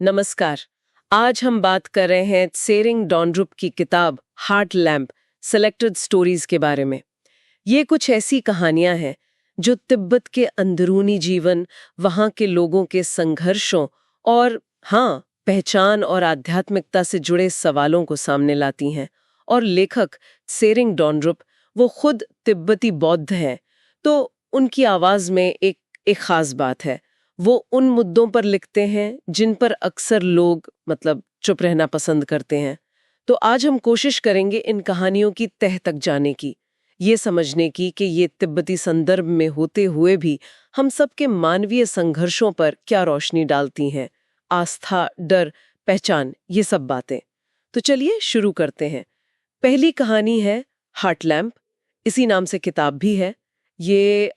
नमस्कार। आज हम बात कर रहे हैं त्सेरिंग डोंड्रुप की किताब हार्ट लैम्प सेलेक्टेड स्टोरीज के बारे में। ये कुछ ऐसी कहानियां हैं जो तिब्बत के अंदरूनी जीवन, वहाँ के लोगों के संघर्षों और पहचान और आध्यात्मिकता से जुड़े सवालों को सामने लाती हैं। और लेखक त्सेरिंग डोंड्रुप वो खुद तिब्बती बौद्ध हैं, तो उनकी आवाज में एक खास बात है। वो उन मुद्दों पर लिखते हैं जिन पर अक्सर लोग चुप रहना पसंद करते हैं। तो आज हम कोशिश करेंगे इन कहानियों की तह तक जाने की, ये समझने की कि ये तिब्बती संदर्भ में होते हुए भी हम सबके मानवीय संघर्षों पर क्या रोशनी डालती हैं। आस्था, डर, पहचान, ये सब बातें। तो चलिए शुरू करते हैं। पहली कहानी है हार्ट लैम्प। इसी नाम से किताब भी है। ये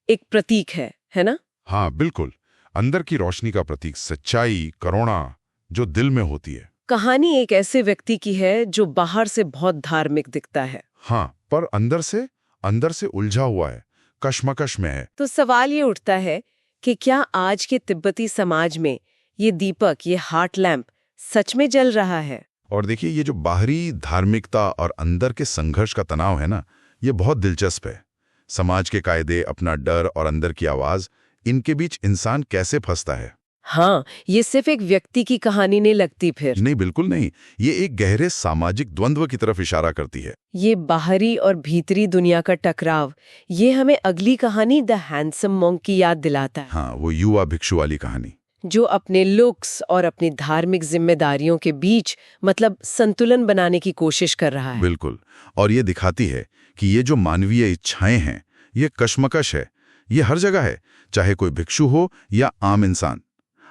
एक प्रतीक है ना? हाँ बिल्कुल, अंदर की रोशनी का प्रतीक, सच्चाई, करुणा जो दिल में होती है। कहानी एक ऐसे व्यक्ति की है जो बाहर से बहुत धार्मिक दिखता है। हाँ, पर अंदर से उलझा हुआ है, कश्मकश में है। तो सवाल ये उठता है कि क्या आज के तिब्बती समाज में ये दीपक, ये हार्ट लैम्प सच में जल रहा है? और देखिए, ये जो बाहरी धार्मिकता और अंदर के संघर्ष का तनाव है ना, ये बहुत दिलचस्प है। समाज के कायदे, अपना डर और अंदर की आवाज, इनके बीच इंसान कैसे फंसता है। हाँ, ये सिर्फ एक व्यक्ति की कहानी नहीं लगती फिर। नहीं, बिल्कुल नहीं। ये एक गहरे सामाजिक द्वंद्व की तरफ इशारा करती है। ये बाहरी और भीतरी दुनिया का टकराव, ये हमें अगली कहानी द हैंडसम मॉन्क की याद दिलाता है। हाँ, वो युवा भिक्षु वाली कहानी, जो अपने लुक्स और अपनी धार्मिक जिम्मेदारियों के बीच संतुलन बनाने की कोशिश कर रहा है। बिल्कुल। और ये दिखाती है कि ये जो मानवीय इच्छाएं हैं, ये कश्मकश है, ये हर जगह है, चाहे कोई भिक्षु हो या आम इंसान।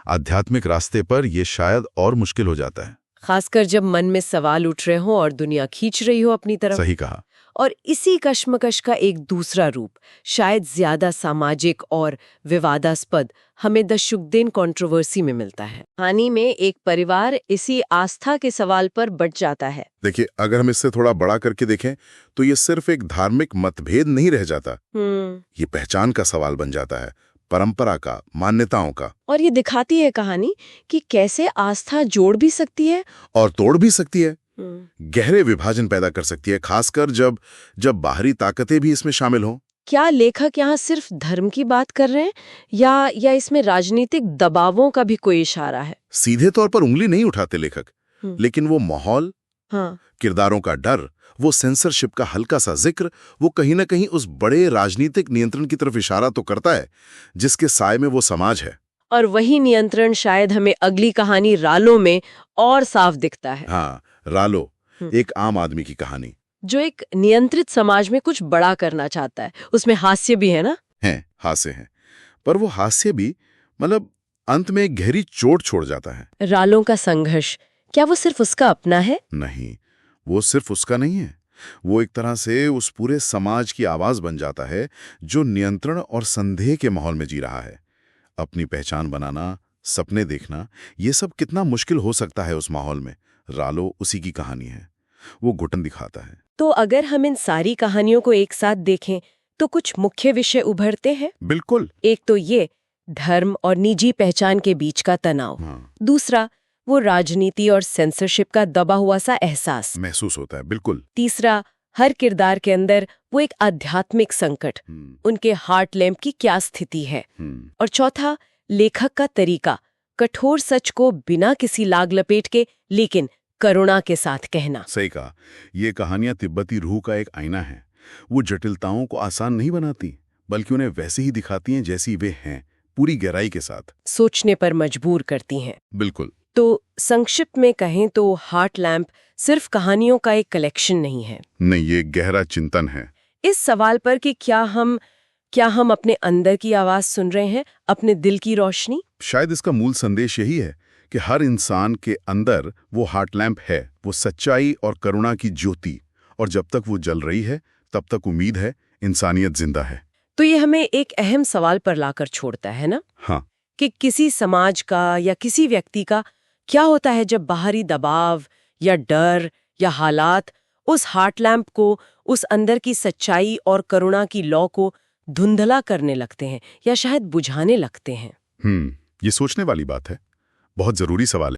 आध्यात्मिक रास्ते पर यह शायद और मुश्किल हो जाता है, खासकर जब मन में सवाल उठ रहे हो और दुनिया खींच रही हो अपनी तरफ। सही कहा। और इसी कश्मकश का एक दूसरा रूप, शायद ज्यादा सामाजिक और विवादास्पद, हमें द शुगदेन कंट्रोवर्सी में मिलता है। कहानी में एक परिवार इसी आस्था के सवाल पर बट जाता है। देखिए, अगर हम इससे थोड़ा बड़ा करके देखें तो ये सिर्फ एक धार्मिक मतभेद नहीं रह जाता। ये पहचान का सवाल बन जाता है, परंपरा का, मान्यताओं का। और ये दिखाती है कहानी कि कैसे आस्था जोड़ भी सकती है और तोड़ भी सकती है, गहरे विभाजन पैदा कर सकती है, खासकर जब बाहरी ताकतें भी इसमें शामिल हों। क्या लेखक यहाँ सिर्फ धर्म की बात कर रहे हैं या इसमें राजनीतिक दबावों का भी कोई इशारा है? सीधे तौर पर उंगली नहीं उठाते लेखक, लेकिन वो माहौल, किरदारों का डर, वो सेंसरशिप का हल्का सा जिक्र, वो कहीं ना कहीं उस बड़े राजनीतिक नियंत्रण की तरफ इशारा तो करता है जिसके साए में वो समाज है। और वही नियंत्रण शायद हमें अगली कहानी रालो में और साफ दिखता है। हाँ, रालो, एक आम आदमी की कहानी जो एक नियंत्रित समाज में कुछ बड़ा करना चाहता है। उसमें हास्य भी है ना? है, हास्य है, पर वो हास्य भी अंत में एक गहरी चोट छोड़ जाता है। रालों का संघर्ष, क्या वो सिर्फ उसका अपना है? नहीं, वो सिर्फ उसका नहीं है। वो एक तरह से उस पूरे समाज की आवाज बन जाता है जो नियंत्रण और संदेह के माहौल में जी रहा है। अपनी पहचान बनाना, सपने देखना, ये सब कितना मुश्किल हो सकता है उस माहौल में। रालो उसी की कहानी है, वो घुटन दिखाता है। तो अगर हम इन सारी कहानियों को एक साथ देखें तो कुछ मुख्य विषय उभरते हैं। बिल्कुल। एक तो ये धर्म और निजी पहचान के बीच का तनाव। दूसरा, वो राजनीति और सेंसरशिप का दबा हुआ सा एहसास महसूस होता है। बिल्कुल। तीसरा, हर किरदार के अंदर वो एक आध्यात्मिक संकट, उनके हार्ट लैम्प की क्या स्थिति है। और चौथा, लेखक का तरीका, कठोर सच को बिना किसी लाग लपेट के लेकिन करुणा के साथ कहना। सही कहा। ये कहानियां तिब्बती रूह का एक आईना है। वो जटिलताओं को आसान नहीं बनाती, बल्कि उन्हें वैसे ही दिखाती हैं जैसी वे हैं, पूरी गहराई के साथ। सोचने पर मजबूर करती हैं। बिल्कुल। तो संक्षिप्त में कहें तो हार्ट लैम्प सिर्फ कहानियों का एक कलेक्शन नहीं है। नहीं, ये गहरा चिंतन है इस सवाल पर कि क्या हम अपने अंदर की आवाज सुन रहे हैं, अपने दिल की रोशनी। शायद इसका मूल संदेश यही है कि हर इंसान के अंदर वो हार्ट लैम्प है, वो सच्चाई और करुणा की ज्योति, और जब तक वो जल रही है तब तक उम्मीद है, इंसानियत जिंदा है। तो ये हमें एक अहम सवाल पर लाकर छोड़ता है ना? हाँ। कि किसी समाज का या किसी व्यक्ति का क्या होता है जब बाहरी दबाव या डर या हालात उस हार्ट लैम्प को, उस अंदर की सच्चाई और करुणा की लौ को धुंधला करने लगते हैं या शायद बुझाने लगते हैं। ये सोचने वाली बात है। बहुत जरूरी सवाल है।